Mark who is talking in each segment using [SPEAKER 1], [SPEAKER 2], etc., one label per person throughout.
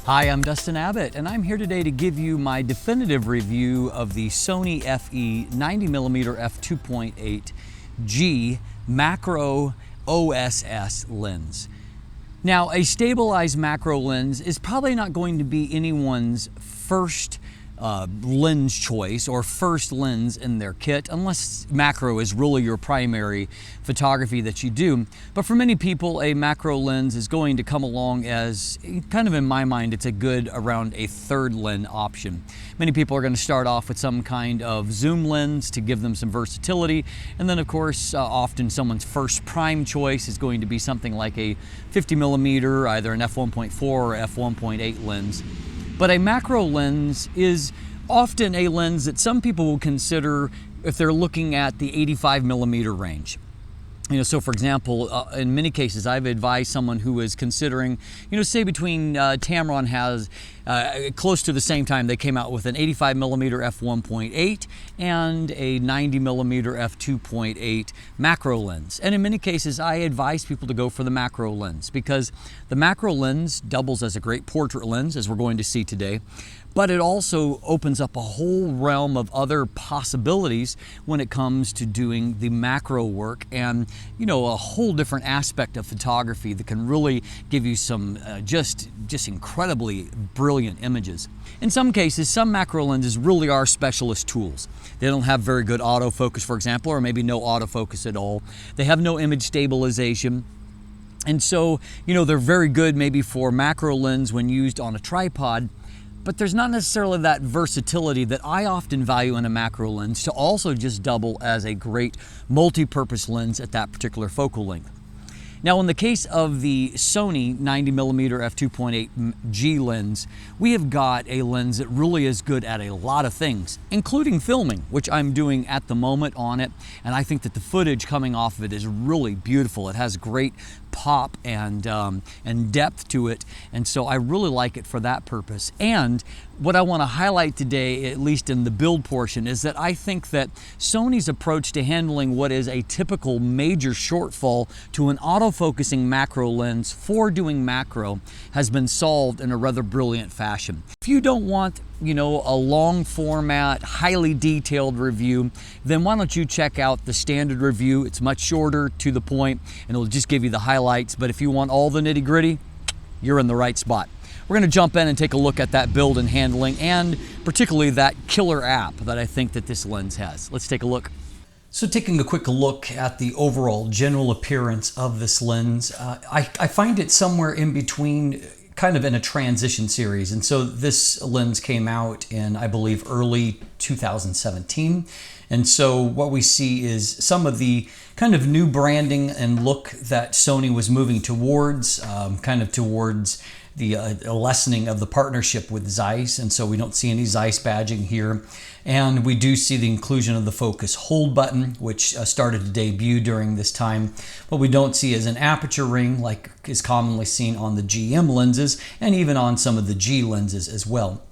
[SPEAKER 1] Hi, I'm Dustin Abbott, and I'm here today to give you my definitive review of the Sony FE 90mm F2.8 G macro OSS lens. Now, a stabilized macro lens is probably not going to be anyone's first lens choice or first lens in their kit, unless macro is really your primary photography that you do. But for many people, a macro lens is going to come along as, kind of in my mind, it's a good around a third lens option. Many people are going to start off with some kind of zoom lens to give them some versatility, and then of course often someone's first prime choice is going to be something like a 50mm, either an f1.4 or f1.8 lens. But a macro lens is often a lens that some people will consider if they're looking at the 85mm range. So for example, in many cases, I've advised someone who is considering, say between Tamron has close to the same time they came out with an 85mm f1.8 and a 90mm f2.8 macro lens. And in many cases, I advise people to go for the macro lens because the macro lens doubles as a great portrait lens, as we're going to see today. But it also opens up a whole realm of other possibilities when it comes to doing the macro work and, a whole different aspect of photography that can really give you some just incredibly brilliant images. In some cases, some macro lenses really are specialist tools. They don't have very good autofocus, for example, or maybe no autofocus at all. They have no image stabilization. And so, they're very good maybe for macro lens when used on a tripod. But there's not necessarily that versatility that I often value in a macro lens to also just double as a great multi-purpose lens at that particular focal length. Now, in the case of the Sony 90mm f2.8 G lens, we have got a lens that really is good at a lot of things, including filming, which I'm doing at the moment on it. And I think that the footage coming off of it is really beautiful. It has great pop and depth to it, and so I really like it for that purpose. And what I want to highlight today, at least in the build portion, is that I think that Sony's approach to handling what is a typical major shortfall to an autofocusing macro lens for doing macro has been solved in a rather brilliant fashion. If you don't want a long format, highly detailed review, then why don't you check out the standard review. It's much shorter, to the point, and it'll just give you the highlights. But if you want all the nitty gritty, you're in the right spot. We're going to jump in and take a look at that build and handling, and particularly that killer app that I think that this lens has. Let's take a look. So taking a quick look at the overall general appearance of this lens, I find it somewhere in between, kind of in a transition series. And so this lens came out in, I believe, early 2017. And so what we see is some of the kind of new branding and look that Sony was moving towards, kind of towards the lessening of the partnership with Zeiss. And so we don't see any Zeiss badging here. And we do see the inclusion of the focus hold button, which started to debut during this time. What we don't see is an aperture ring like is commonly seen on the GM lenses and even on some of the G lenses as well.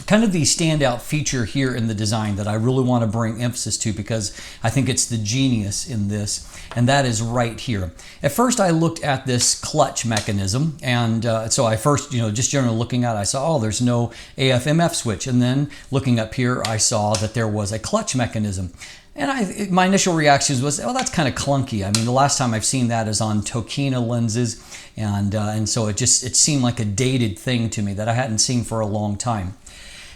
[SPEAKER 1] Kind of the standout feature here in the design that I really want to bring emphasis to, because I think it's the genius in this, and that is right here. At first I looked at this clutch mechanism, and so I first, just generally looking at it, I saw, oh, there's no AF/MF switch, and then looking up here I saw that there was a clutch mechanism. And my initial reaction was, oh, that's kind of clunky. I mean, the last time I've seen that is on Tokina lenses, and so it seemed like a dated thing to me that I hadn't seen for a long time.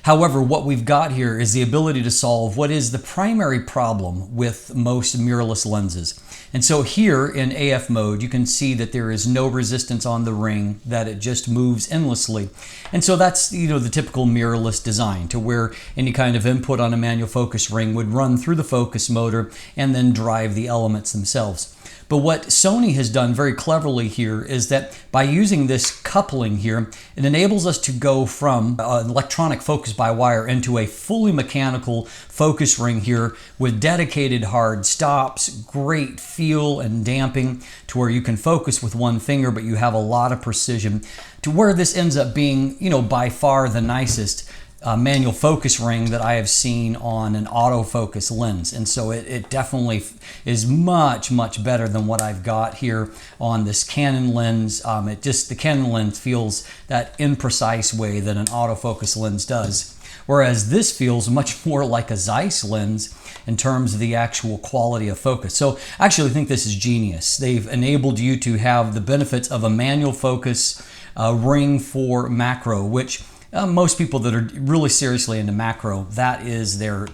[SPEAKER 1] However, what we've got here is the ability to solve what is the primary problem with most mirrorless lenses. And so here in AF mode, you can see that there is no resistance on the ring, that it just moves endlessly. And so that's, the typical mirrorless design, to where any kind of input on a manual focus ring would run through the focus motor and then drive the elements themselves. But what Sony has done very cleverly here is that by using this coupling here, it enables us to go from an electronic focus by wire into a fully mechanical focus ring here with dedicated hard stops, great feel and damping, to where you can focus with one finger, but you have a lot of precision, to where this ends up being, by far the nicest manual focus ring that I have seen on an autofocus lens. And so it definitely is much, much better than what I've got here on this Canon lens. The Canon lens feels that imprecise way that an autofocus lens does. Whereas this feels much more like a Zeiss lens in terms of the actual quality of focus. So I actually think this is genius. They've enabled you to have the benefits of a manual focus ring for macro, which most people that are really seriously into macro, that is their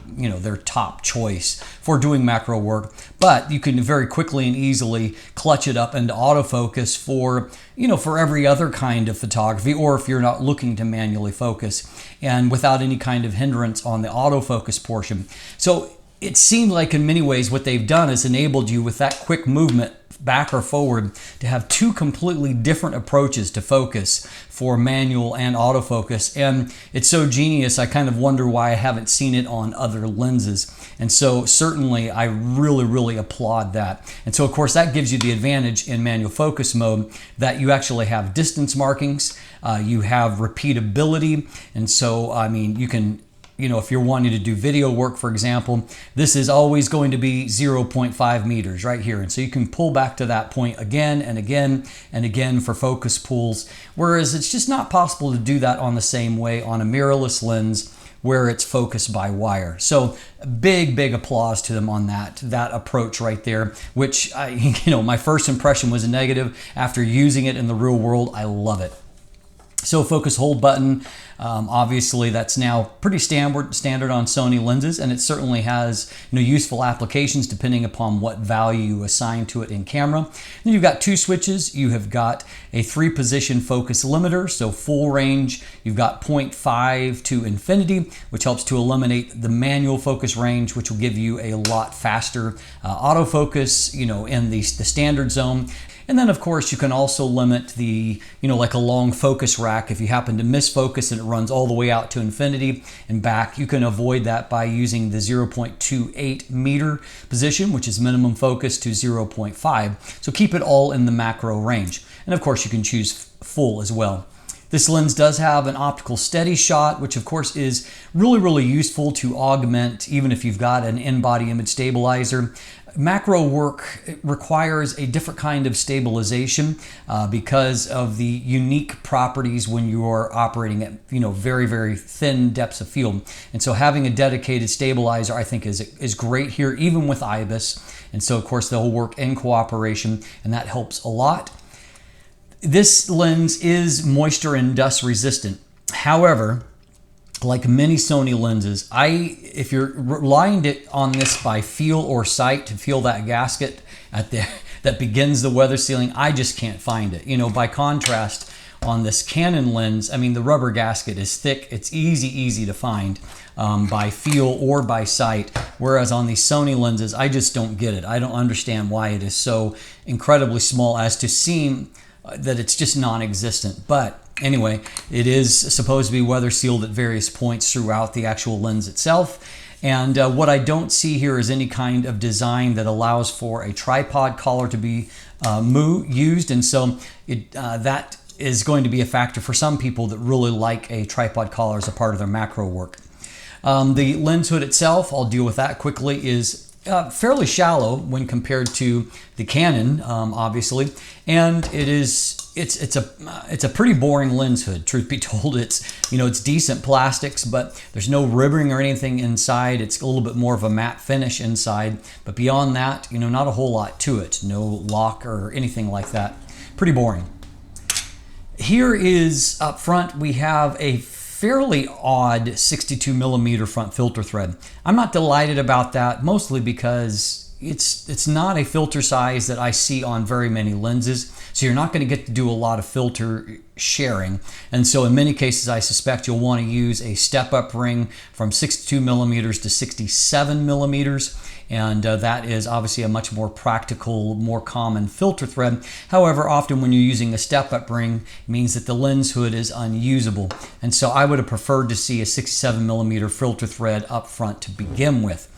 [SPEAKER 1] top choice for doing macro work. But you can very quickly and easily clutch it up into autofocus for every other kind of photography, or if you're not looking to manually focus, and without any kind of hindrance on the autofocus portion. So it seemed like in many ways what they've done is enabled you with that quick movement back or forward to have two completely different approaches to focus for manual and autofocus. And it's so genius, I kind of wonder why I haven't seen it on other lenses. And so certainly I really, really applaud that. And so of course that gives you the advantage in manual focus mode that you actually have distance markings, you have repeatability. And so, I mean, you can, if you're wanting to do video work, for example, this is always going to be 0.5 meters right here. And so you can pull back to that point again and again and again for focus pulls, whereas it's just not possible to do that on the same way on a mirrorless lens where it's focused by wire. So big, big applause to them on that approach right there, which my first impression was a negative. After using it in the real world, I love it. So focus hold button, obviously that's now pretty standard on Sony lenses, and it certainly has useful applications depending upon what value you assign to it in camera. Then you've got two switches. You have got a 3-position focus limiter, so full range. You've got 0.5 to infinity, which helps to eliminate the manual focus range, which will give you a lot faster autofocus, in the standard zone. And then of course you can also limit the, like a long focus rack. If you happen to miss focus and it runs all the way out to infinity and back, you can avoid that by using the 0.28 meter position, which is minimum focus, to 0.5. So keep it all in the macro range. And of course you can choose full as well. This lens does have an optical steady shot, which of course is really, really useful to augment even if you've got an in-body image stabilizer. Macro work requires a different kind of stabilization because of the unique properties when you are operating at very, very thin depths of field. And so having a dedicated stabilizer I think is great here, even with IBIS. And so of course they'll work in cooperation, and that helps a lot. This lens is moisture and dust resistant. However, like many Sony lenses, if you're relying on this by feel or sight to feel that gasket that begins the weather sealing, I just can't find it. By contrast, on this Canon lens, I mean, the rubber gasket is thick. It's easy to find by feel or by sight. Whereas on these Sony lenses, I just don't get it. I don't understand why it is so incredibly small as to seem that it's just non-existent. But anyway, it is supposed to be weather sealed at various points throughout the actual lens itself. And what I don't see here is any kind of design that allows for a tripod collar to be used. And so that is going to be a factor for some people that really like a tripod collar as a part of their macro work. The lens hood itself, I'll deal with that quickly, is fairly shallow when compared to the Canon, obviously, and it's a pretty boring lens hood. Truth be told, it's decent plastics, but there's no ribbing or anything inside. It's a little bit more of a matte finish inside, but beyond that, not a whole lot to it. No lock or anything like that. Pretty boring. Here is up front, we have a fairly odd 62mm front filter thread. I'm not delighted about that, mostly because it's not a filter size that I see on very many lenses, so you're not going to get to do a lot of filter sharing. And so in many cases, I suspect you'll want to use a step-up ring from 62mm to 67mm. And that is obviously a much more practical, more common filter thread. However, often when you're using a step-up ring, it means that the lens hood is unusable. And so I would have preferred to see a 67mm filter thread up front to begin with.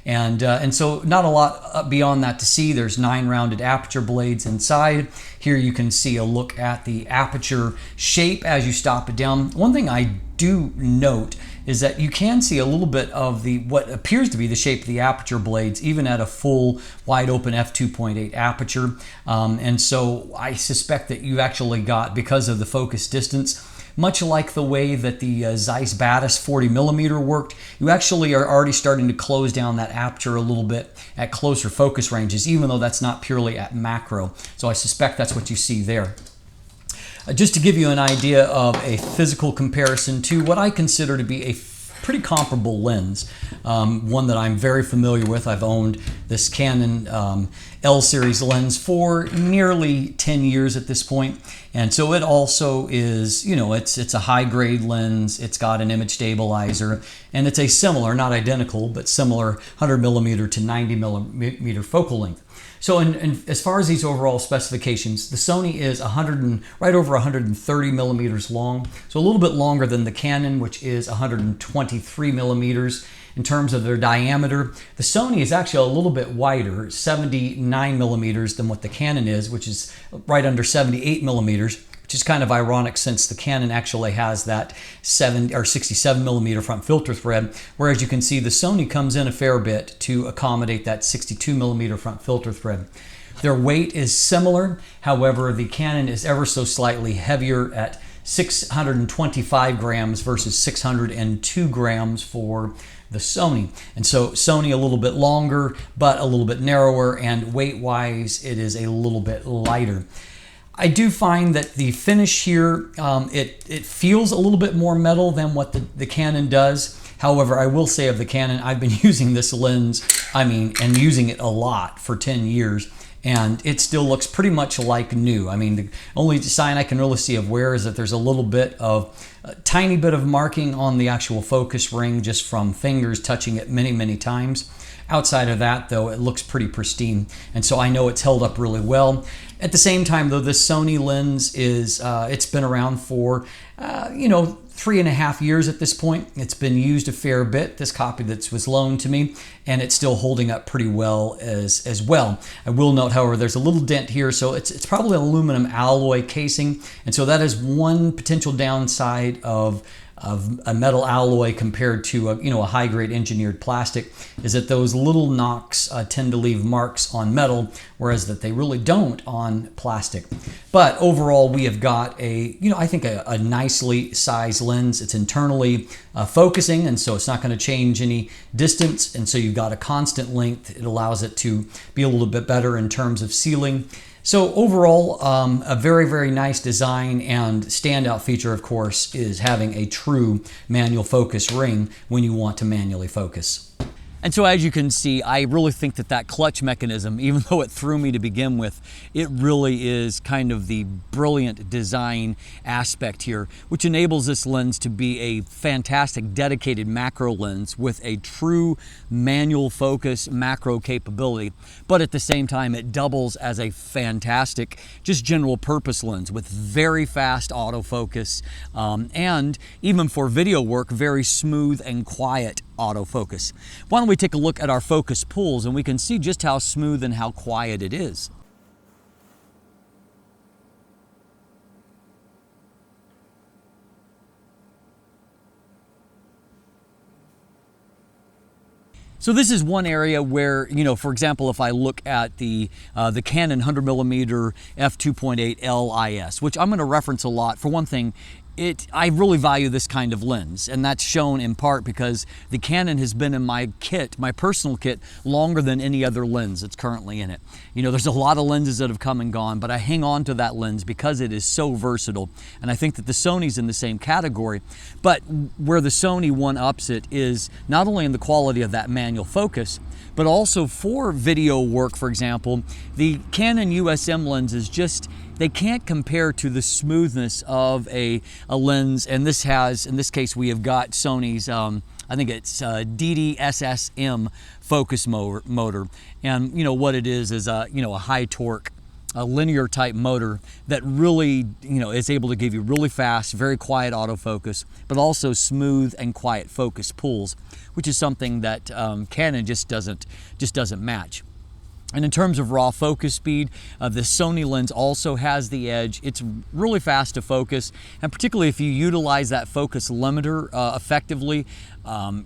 [SPEAKER 1] And so not a lot beyond that to see. There's 9 rounded aperture blades inside. Here you can see a look at the aperture shape as you stop it down. One thing I do note is that you can see a little bit of the what appears to be the shape of the aperture blades even at a full wide open f2.8 aperture. And so I suspect that you actually got, because of the focus distance, much like the way that the Zeiss Batis 40mm worked, you actually are already starting to close down that aperture a little bit at closer focus ranges, even though that's not purely at macro. So I suspect that's what you see there. Just to give you an idea of a physical comparison to what I consider to be a pretty comparable lens, one that I'm very familiar with. I've owned this Canon L series lens for nearly 10 years at this point. And so it also is, you know, it's a high grade lens. It's got an image stabilizer, and it's a similar, not identical, but similar 100mm to 90mm focal length. So as far as these overall specifications, the Sony is right over 130 millimeters long, so a little bit longer than the Canon, which is 123 millimeters. In terms of their diameter, the Sony is actually a little bit wider, 79 millimeters, than what the Canon is, which is right under 78 millimeters, which is kind of ironic since the Canon actually has that 67 millimeter front filter thread, whereas you can see the Sony comes in a fair bit to accommodate that 62 millimeter front filter thread. Their weight is similar, however, the Canon is ever so slightly heavier at 625 grams versus 602 grams for the Sony. And so Sony a little bit longer, but a little bit narrower, and weight-wise, it is a little bit lighter. I do find that the finish here, it feels a little bit more metal than what the Canon does. However, I will say of the Canon, I've been using this lens, and using it a lot for 10 years, and it still looks pretty much like new. I mean, the only sign I can really see of wear is that there's a little bit of, a tiny bit of marking on the actual focus ring just from fingers touching it many, many times. Outside of that, though, it looks pretty pristine, and so I know it's held up really well. At the same time, though, this Sony lens is, it's been around for, 3.5 years at this point. It's been used a fair bit, this copy that was loaned to me, and it's still holding up pretty well as well. I will note, however, there's a little dent here, so it's probably an aluminum alloy casing, and so that is one potential downside of a metal alloy compared to a high-grade engineered plastic, is that those little knocks tend to leave marks on metal, whereas that they really don't on plastic. But overall, we have got I think a nicely sized lens. It's internally focusing, and so it's not going to change any distance, and so you've got a constant length. It allows it to be a little bit better in terms of sealing. So overall, a very, very nice design, and standout feature, of course, is having a true manual focus ring when you want to manually focus. And so as you can see, I really think that clutch mechanism, even though it threw me to begin with, it really is kind of the brilliant design aspect here, which enables this lens to be a fantastic dedicated macro lens with a true manual focus macro capability. But at the same time, it doubles as a fantastic, just general purpose lens with very fast autofocus, and even for video work, very smooth and quiet autofocus. Why don't we take a look at our focus pulls, and we can see just how smooth and how quiet it is. So this is one area where, for example, if I look at the Canon 100mm F2.8 LIS, which I'm going to reference a lot. For one thing, I really value this kind of lens, and that's shown in part because the Canon has been in my kit, my personal kit, longer than any other lens that's currently in it. There's a lot of lenses that have come and gone, but I hang on to that lens because it is so versatile, and I think that the Sony's in the same category. But where the Sony one-ups it is not only in the quality of that manual focus, but also for video work, for example, the Canon USM lens is just, they can't compare to the smoothness of a lens. And this has, in this case, we have got Sony's, I think it's DD-SSM focus motor. And what it is a high torque, a linear type motor that really, is able to give you really fast, very quiet autofocus, but also smooth and quiet focus pulls, which is something that Canon just doesn't match. And in terms of raw focus speed, the Sony lens also has the edge. It's really fast to focus, and particularly if you utilize that focus limiter effectively,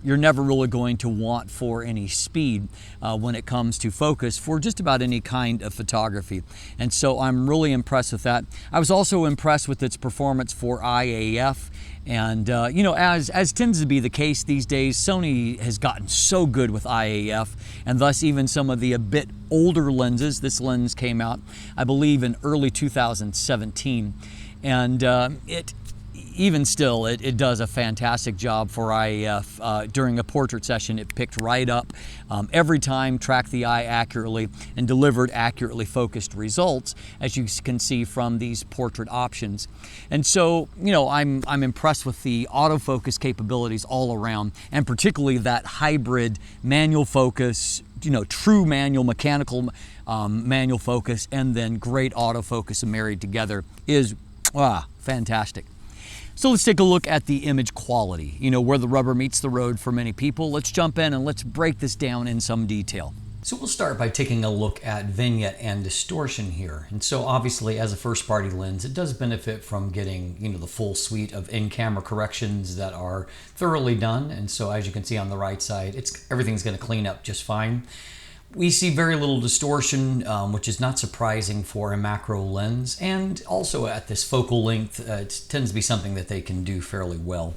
[SPEAKER 1] you're never really going to want for any speed when it comes to focus for just about any kind of photography. And so I'm really impressed with that. I was also impressed with its performance for IAF. And you know, as tends to be the case these days, Sony has gotten so good with IAF, and thus even some of the a bit older lenses. This lens came out, I believe, in early 2017, and even still, it does a fantastic job for IAF. During a portrait session, it picked right up every time, tracked the eye accurately, and delivered accurately focused results, as you can see from these portrait options. And so, you know, I'm impressed with the autofocus capabilities all around, and particularly that hybrid manual focus, you know, true manual, mechanical manual focus, and then great autofocus married together is fantastic. So let's take a look at the image quality, you know, where the rubber meets the road for many people. Let's jump in and let's break this down in some detail. So we'll start by taking a look at vignette and distortion here. And so obviously as a first party lens, it does benefit from getting, you know, the full suite of in-camera corrections that are thoroughly done. And so as you can see on the right side, everything's going to clean up just fine. We see very little distortion, which is not surprising for a macro lens, and also at this focal length, it tends to be something that they can do fairly well.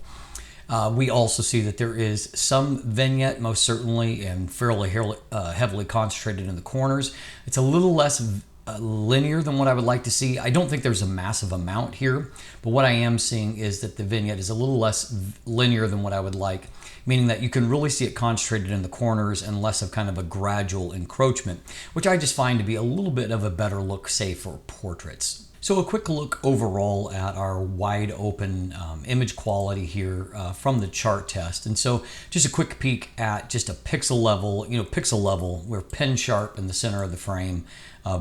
[SPEAKER 1] We also see that there is some vignette, most certainly, and fairly heavily concentrated in the corners. It's a little less linear than what I would like to see. I don't think there's a massive amount here, but what I am seeing is that the vignette is a little less linear than what I would like, meaning that you can really see it concentrated in the corners and less of kind of a gradual encroachment, which I just find to be a little bit of a better look, say, for portraits. So a quick look overall at our wide open image quality here from the chart test. And so just a quick peek at just a pixel level, we're pin sharp in the center of the frame.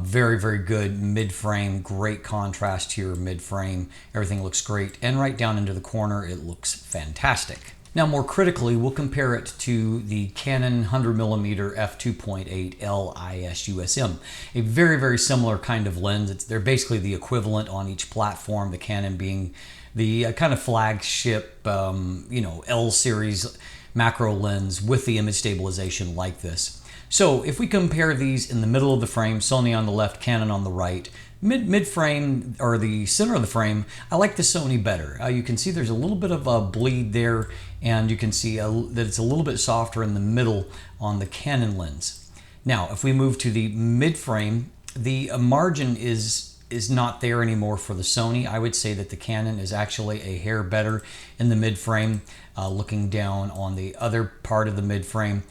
[SPEAKER 1] Very, very good mid-frame, great contrast here mid-frame. Everything looks great. And right down into the corner, it looks fantastic. Now, more critically, we'll compare it to the Canon 100mm F2.8 LIS-USM, a very, very similar kind of lens. They're basically the equivalent on each platform, the Canon being the kind of flagship, L series macro lens with the image stabilization like this. So if we compare these in the middle of the frame, Sony on the left, Canon on the right, mid-frame, or the center of the frame, I like the Sony better. You can see there's a little bit of a bleed there, and you can see that it's a little bit softer in the middle on the Canon lens. Now, if we move to the mid-frame, the margin is not there anymore for the Sony. I would say that the Canon is actually a hair better in the mid-frame. Looking down on the other part of the mid-frame,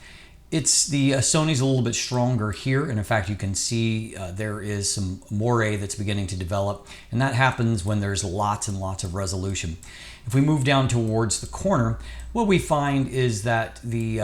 [SPEAKER 1] it's the Sony's a little bit stronger here, and in fact you can see there is some moire that's beginning to develop, and that happens when there's lots and lots of resolution. If we move down towards the corner, what we find is that the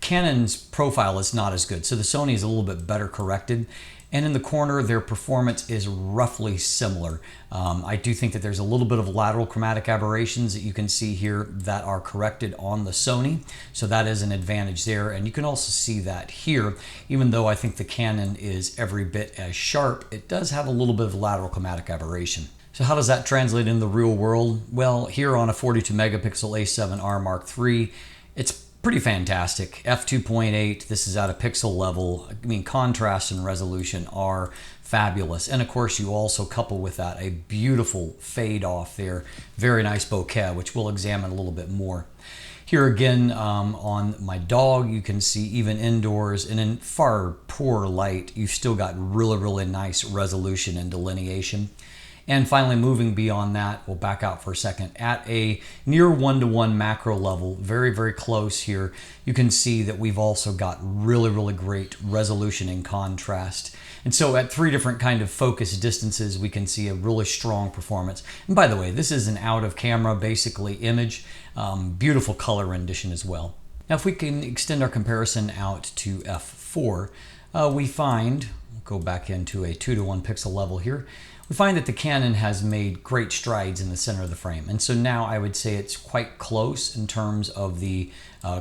[SPEAKER 1] Canon's profile is not as good, so the Sony is a little bit better corrected. And in the corner, their performance is roughly similar. I do think that there's a little bit of lateral chromatic aberrations that you can see here that are corrected on the Sony. So that is an advantage there. And you can also see that here, even though I think the Canon is every bit as sharp, it does have a little bit of lateral chromatic aberration. So how does that translate in the real world? Well, here on a 42 megapixel A7R Mark III, it's pretty fantastic. F2.8, this is at a pixel level. I mean, contrast and resolution are fabulous. And of course, you also couple with that a beautiful fade off there. Very nice bokeh, which we'll examine a little bit more. Here again, on my dog, you can see even indoors and in far poor light, you've still got really, really nice resolution and delineation. And finally, moving beyond that, we'll back out for a second. At a near one-to-one macro level, very, very close here, you can see that we've also got really, really great resolution and contrast. And so at 3 different kind of focus distances, we can see a really strong performance. And by the way, this is an out-of-camera, basically, image. Beautiful color rendition as well. Now, if we can extend our comparison out to F4, we find, we'll go back into a 2:1 pixel level here, we find that the Canon has made great strides in the center of the frame. And so now I would say it's quite close in terms of the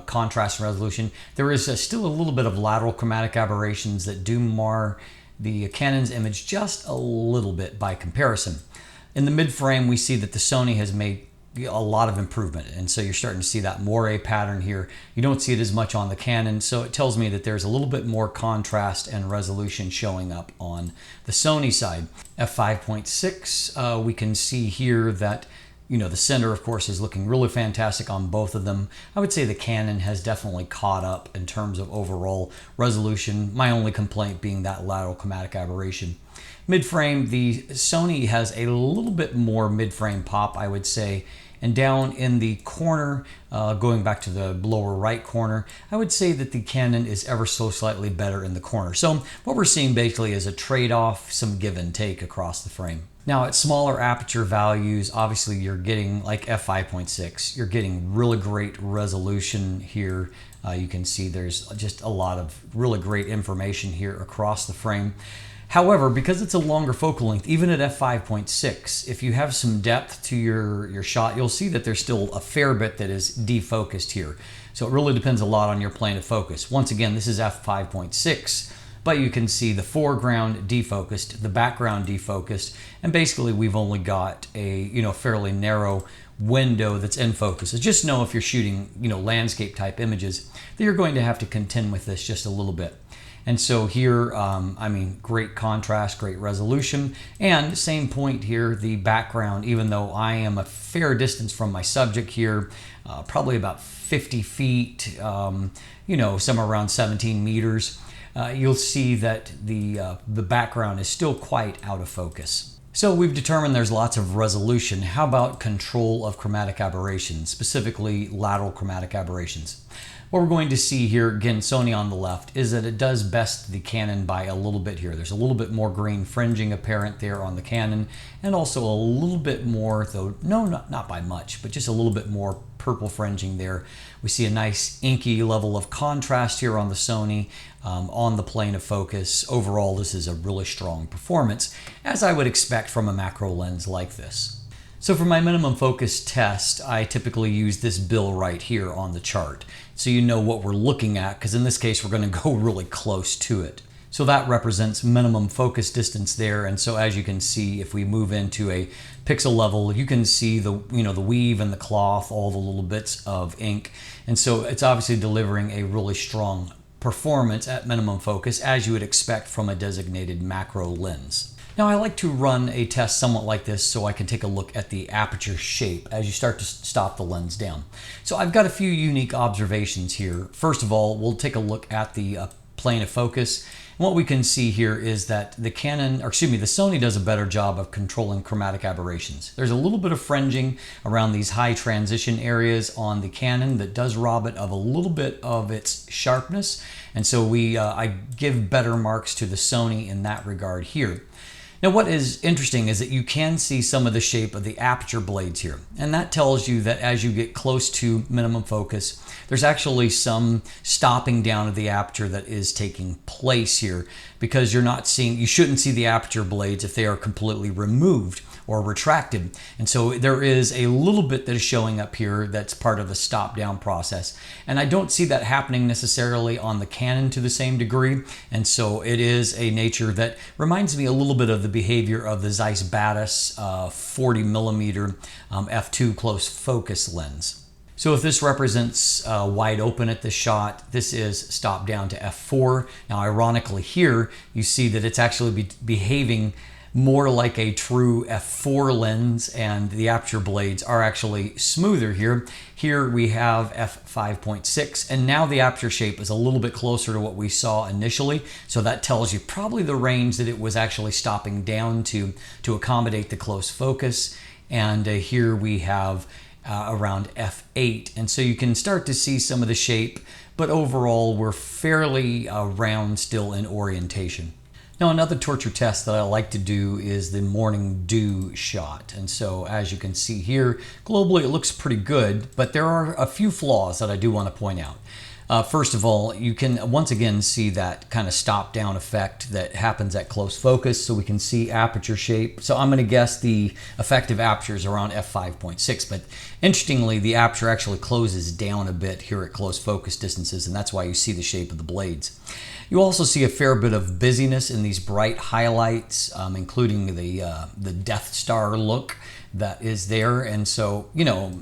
[SPEAKER 1] contrast and resolution. There is still a little bit of lateral chromatic aberrations that do mar the Canon's image just a little bit by comparison. In the mid frame, we see that the Sony has made a lot of improvement, and so you're starting to see that moire pattern here. You don't see it as much on the Canon, so it tells me that there's a little bit more contrast and resolution showing up on the Sony side. f5.6, we can see here that the center, of course, is looking really fantastic on both of them. I would say the Canon has definitely caught up in terms of overall resolution. My only complaint being that lateral chromatic aberration. Mid-frame, the Sony has a little bit more mid-frame pop, I would say. And down in the corner, going back to the lower right corner, I would say that the Canon is ever so slightly better in the corner. So what we're seeing basically is a trade-off, some give and take across the frame. Now at smaller aperture values, obviously you're getting like f5.6, you're getting really great resolution here. You can see there's just a lot of really great information here across the frame. However, because it's a longer focal length, even at f5.6, if you have some depth to your shot, you'll see that there's still a fair bit that is defocused here. So it really depends a lot on your plane of focus. Once again, this is f5.6, but you can see the foreground defocused, the background defocused, and basically we've only got a fairly narrow window that's in focus. So just know if you're shooting landscape type images that you're going to have to contend with this just a little bit. And so here, great contrast, great resolution, and same point here, the background, even though I am a fair distance from my subject here, probably about 50 feet, somewhere around 17 meters, you'll see that the background is still quite out of focus. So we've determined there's lots of resolution. How about control of chromatic aberrations, specifically lateral chromatic aberrations? What we're going to see here, again, Sony on the left, is that it does best the Canon by a little bit here. There's a little bit more green fringing apparent there on the Canon, and also a little bit more, though not by much, but just a little bit more purple fringing there. We see a nice inky level of contrast here on the Sony, on the plane of focus. Overall, this is a really strong performance, as I would expect from a macro lens like this. So for my minimum focus test, I typically use this bill right here on the chart. So you know what we're looking at, because in this case, we're going to go really close to it. So that represents minimum focus distance there. And so as you can see, if we move into a pixel level, you can see the weave and the cloth, all the little bits of ink. And so it's obviously delivering a really strong performance at minimum focus, as you would expect from a designated macro lens. Now I like to run a test somewhat like this so I can take a look at the aperture shape as you start to stop the lens down. So I've got a few unique observations here. First of all, we'll take a look at the plane of focus. And what we can see here is that the Sony does a better job of controlling chromatic aberrations. There's a little bit of fringing around these high transition areas on the Canon that does rob it of a little bit of its sharpness. And so I give better marks to the Sony in that regard here. Now what is interesting is that you can see some of the shape of the aperture blades here, and that tells you that as you get close to minimum focus, there's actually some stopping down of the aperture that is taking place here, because you shouldn't see the aperture blades if they are completely removed or retracted. And so there is a little bit that is showing up here that's part of the stop down process. And I don't see that happening necessarily on the Canon to the same degree. And so it is a nature that reminds me a little bit of the behavior of the Zeiss Batis 40mm f2 close focus lens. So if this represents wide open at the shot, this is stop down to f4. Now ironically here, you see that it's actually behaving more like a true f4 lens, and the aperture blades are actually smoother here. Here we have f5.6, and now the aperture shape is a little bit closer to what we saw initially. So that tells you probably the range that it was actually stopping down to accommodate the close focus. And here we have around f8. And so you can start to see some of the shape, but overall we're fairly round still in orientation. Now another torture test that I like to do is the morning dew shot. And so as you can see here, globally it looks pretty good, but there are a few flaws that I do want to point out. First of all, you can once again see that kind of stop down effect that happens at close focus, so we can see aperture shape. So I'm going to guess the effective aperture is around f5.6, but interestingly, the aperture actually closes down a bit here at close focus distances, and that's why you see the shape of the blades. You also see a fair bit of busyness in these bright highlights, including the Death Star look that is there, and so, you know,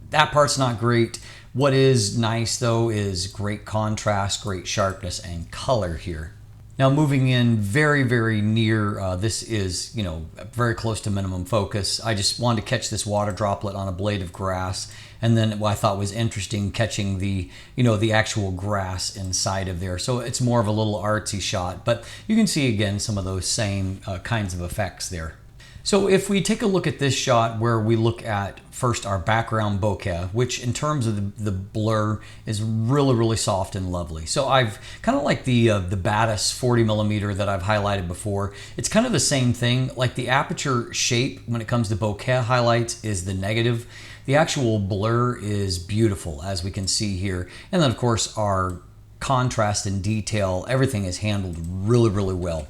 [SPEAKER 1] that part's not great. What is nice though is great contrast, great sharpness and color here. Now moving in very, very near, this is, you know, very close to minimum focus. I just wanted to catch this water droplet on a blade of grass, and then what I thought was interesting, catching the, you know, the actual grass inside of there. So it's more of a little artsy shot, but you can see again some of those same kinds of effects there. So if we take a look at this shot where we look at first our background bokeh, which in terms of the blur is really, really soft and lovely. So I've kind of like the Batis 40mm that I've highlighted before. It's kind of the same thing. Like the aperture shape when it comes to bokeh highlights is the negative. The actual blur is beautiful, as we can see here. And then of course our contrast and detail, everything is handled really, really well.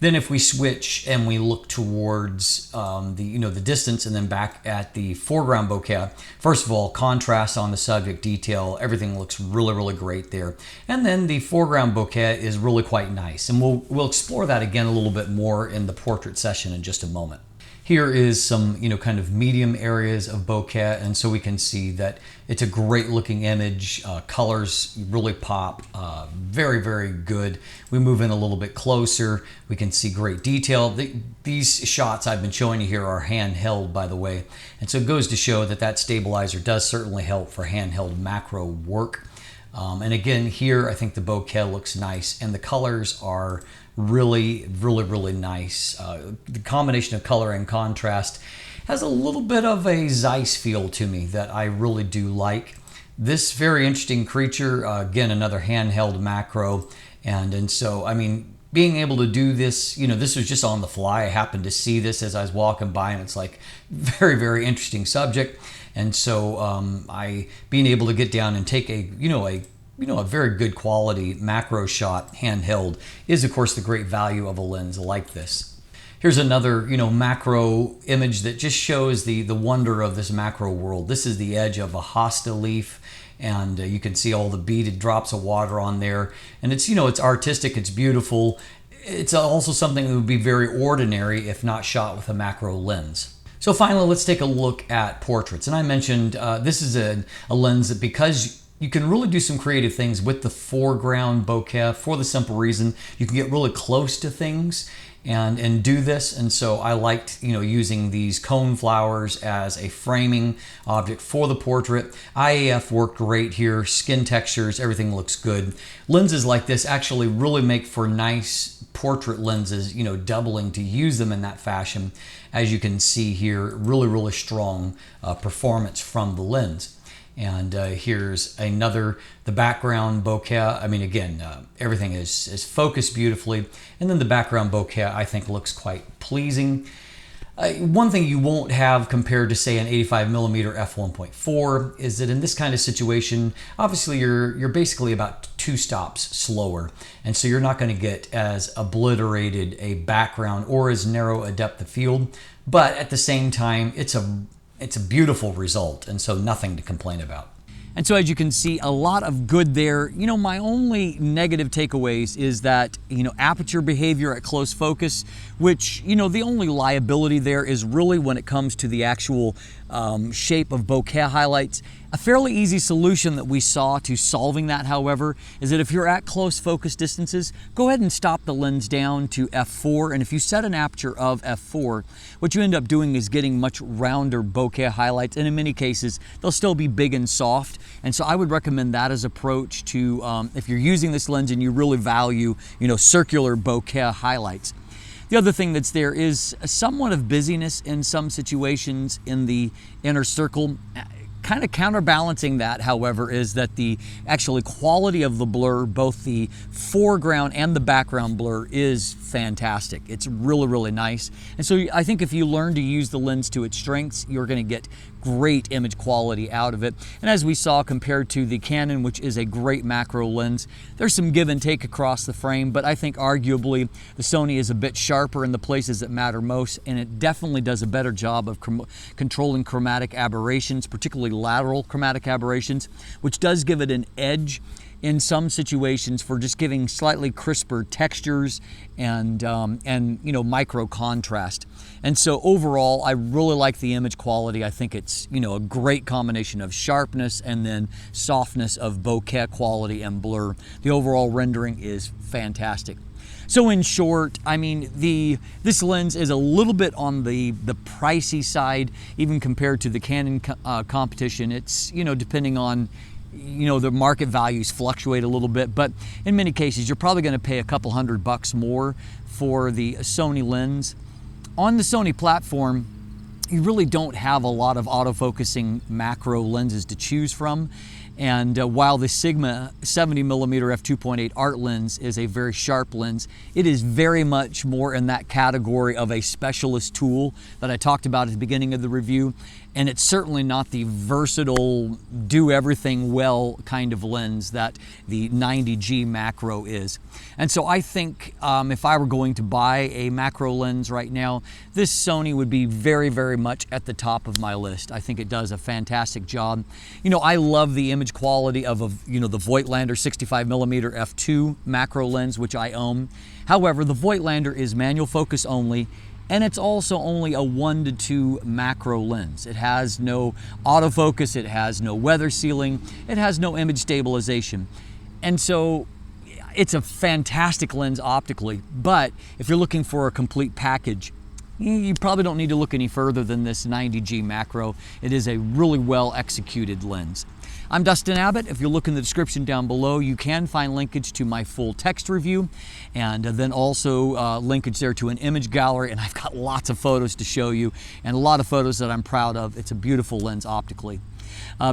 [SPEAKER 1] Then if we switch and we look towards the distance and then back at the foreground bokeh, first of all, contrast on the subject, detail, everything looks really, really great there. And then the foreground bokeh is really quite nice. And we'll explore that again a little bit more in the portrait session in just a moment. Here is some, you know, kind of medium areas of bokeh, and so we can see that it's a great looking image. Colors really pop, very, very good. We move in a little bit closer, we can see great detail. These shots I've been showing you here are handheld, by the way, and so it goes to show that that stabilizer does certainly help for handheld macro work. And again, here I think the bokeh looks nice, and the colors are really, really, really nice. The combination of color and contrast has a little bit of a Zeiss feel to me that I really do like. This very interesting creature, again, another handheld macro, and so, I mean, being able to do this, you know, this was just on the fly. I happened to see this as I was walking by, and it's like very, very interesting subject. And so being able to get down and take a very good quality macro shot handheld is of course the great value of a lens like this. Here's another, you know, macro image that just shows the wonder of this macro world. This is the edge of a hosta leaf, and you can see all the beaded drops of water on there. And it's, you know, it's artistic, it's beautiful. It's also something that would be very ordinary if not shot with a macro lens. So finally, let's take a look at portraits. And I mentioned this is a lens that, because you can really do some creative things with the foreground bokeh for the simple reason you can get really close to things and do this. And so I liked, you know, using these cone flowers as a framing object for the portrait. IAF worked great here, skin textures, everything looks good. Lenses like this actually really make for nice portrait lenses, you know, doubling to use them in that fashion. As you can see here, really, really strong performance from the lens. And here's another, the background bokeh. I mean, again, everything is focused beautifully. And then the background bokeh, I think, looks quite pleasing. One thing you won't have compared to, say, an 85mm f1.4 is that in this kind of situation, obviously you're basically about 2 stops slower. And so you're not going to get as obliterated a background or as narrow a depth of field. But at the same time, it's a beautiful result, and so nothing to complain about. And so as you can see, a lot of good there. You know, my only negative takeaways is that, you know, aperture behavior at close focus, which, you know, the only liability there is really when it comes to the actual shape of bokeh highlights. A fairly easy solution that we saw to solving that, however, is that if you're at close focus distances, go ahead and stop the lens down to f4. And if you set an aperture of f4, what you end up doing is getting much rounder bokeh highlights. And in many cases, they'll still be big and soft. And so I would recommend that as approach to if you're using this lens and you really value, you know, circular bokeh highlights. The other thing that's there is somewhat of busyness in some situations in the inner circle. Kind of counterbalancing that, however, is that the actually quality of the blur, both the foreground and the background blur, is fantastic. It's really, really nice. And so I think if you learn to use the lens to its strengths, you're going to get great image quality out of it. And as we saw, compared to the Canon, which is a great macro lens, there's some give and take across the frame, but I think arguably the Sony is a bit sharper in the places that matter most, and it definitely does a better job of controlling chromatic aberrations, particularly lateral chromatic aberrations, which does give it an edge in some situations for just giving slightly crisper textures and you know, micro contrast. And so overall, I really like the image quality. I think it's, you know, a great combination of sharpness and then softness of bokeh quality and blur. The overall rendering is fantastic. So in short, I mean, this lens is a little bit on the pricey side, even compared to the Canon competition. It's, you know, depending on, you know, the market values fluctuate a little bit, but in many cases, you're probably going to pay a couple $100 more for the Sony lens. On the Sony platform, you really don't have a lot of autofocusing macro lenses to choose from. And while the Sigma 70mm f2.8 art lens is a very sharp lens, it is very much more in that category of a specialist tool that I talked about at the beginning of the review. And it's certainly not the versatile, do everything well kind of lens that the 90G macro is. And so I think if I were going to buy a macro lens right now, this Sony would be very, very much at the top of my list. I think it does a fantastic job. You know, I love the image quality of you know, the Voigtlander 65mm f2 macro lens, which I own. However, the Voigtlander is manual focus only, and it's also only a 1:2 macro lens. It has no autofocus, it has no weather sealing, it has no image stabilization. And so it's a fantastic lens optically, but if you're looking for a complete package, you probably don't need to look any further than this 90G macro. It is a really well executed lens. I'm Dustin Abbott. If you look in the description down below, you can find linkage to my full text review, and then also linkage there to an image gallery, and I've got lots of photos to show you and a lot of photos that I'm proud of. It's a beautiful lens optically.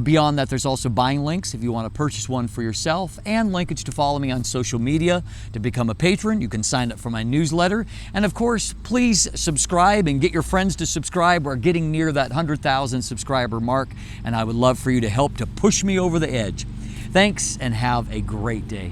[SPEAKER 1] Beyond that, there's also buying links if you want to purchase one for yourself, and linkage to follow me on social media. To become a patron, you can sign up for my newsletter. And of course, please subscribe and get your friends to subscribe. We're getting near that 100,000 subscriber mark, and I would love for you to help to push me over the edge. Thanks, and have a great day.